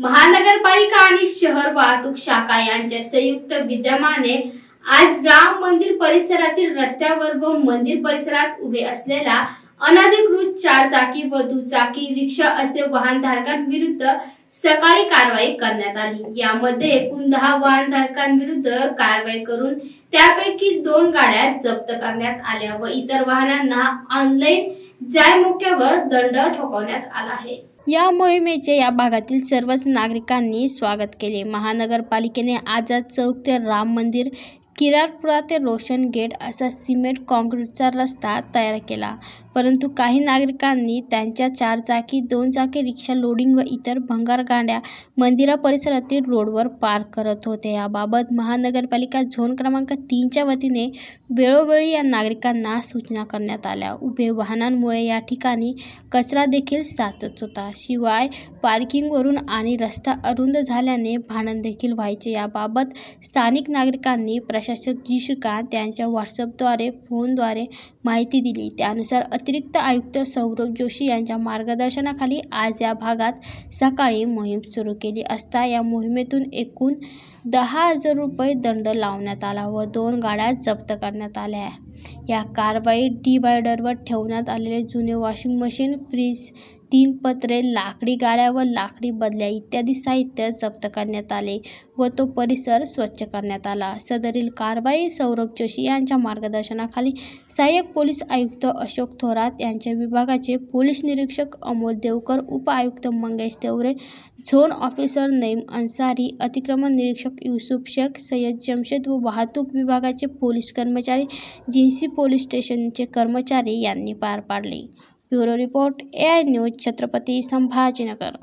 महानगरपालिका आणि शहर वाहतूक शाखा यांच्या संयुक्त विद्यमाने आज राम मंदिर परिसरातील रस्त्यावर व मंदिर परिसरात उभे असलेल्या अनधिकृत चारचाकी व दुचाकी रिक्षा असे वाहनधारकांविरुद्ध सकाळी कारवाई करण्यात आली। यामध्ये एकूण 10 वाहनधारकांविरुद्ध कारवाई करून त्यापैकी 2 गाड्या जप्त करण्यात आल्या व इतर वाहनांना ऑनलाईन जायमुख्यावर दंड ठोठावण्यात आला आहे। या मोहिमेचे या भागातील सर्वच नागरिकांनी स्वागत केले। महानगरपालिकेने आझाद चौक ते राम मंदिर, किरारपुरा ते रोशन गेट असा सिमेंट काँक्रीटचा रस्ता तयार केला, परंतु काही नागरिकांनी त्यांच्या चारचाकी, 2 चाकी रिक्षा लोडिंग व इतर भंगार गाड्या मंदिरा परिसरातील रोडवर पार्क करत होते। याबाबत महानगरपालिका झोन क्रमांक 3 च्या वतीने वेळोवेळी या नागरिकांना सूचना करण्यात आल्या। उभे वाहनांमुळे या ठिकाणी कचरा देखील साचत होता, शिवाय पार्किंगवरून आणि रस्ता अरुंद झाल्याने भांडण देखील व्हायचे। याबाबत स्थानिक नागरिकांनी प्रशासक जी श्रीकांत यांच्या व्हॉट्सअपद्वारे, फोनद्वारे माहिती दिली। त्यानुसार अतिरिक्त आयुक्त सौरभ जोशी यांच्या मार्गदर्शनाखाली आज या भागात सकाळी मोहीम सुरू केली असता या मोहिमेतून एकूण 10,000 रुपये दंड लावण्यात आला व 2 गाड्या जप्त करण्यात आल्या। या कारवाईत डिव्हायडरवर ठेवण्यात आलेले जुने वॉशिंग मशीन, फ्रीज, 3 पत्रे, लाकडी गाड्या व लाकडी बदल्या इत्यादी साहित्य जप्त करण्यात आले व तो परिसर स्वच्छ करण्यात आला। सदरील कारवाई सौरभ जोशी यांच्या मार्गदर्शनाखाली सहाय्यक पोलीस आयुक्त अशोक थोरात यांच्या विभागाचे पोलीस निरीक्षक अमोल देवकर, उप आयुक्त मंगेश देवरे, झोन ऑफिसर नईम अन्सारी, अतिक्रमण निरीक्षक युसुफ शेख, सय्यद जमशेद व वाहतूक विभागाचे पोलीस कर्मचारी, जिन्सी पोलीस स्टेशनचे कर्मचारी यांनी पार पाडले। Bureau report, AI news, Chhatrapati Sambhajinagar.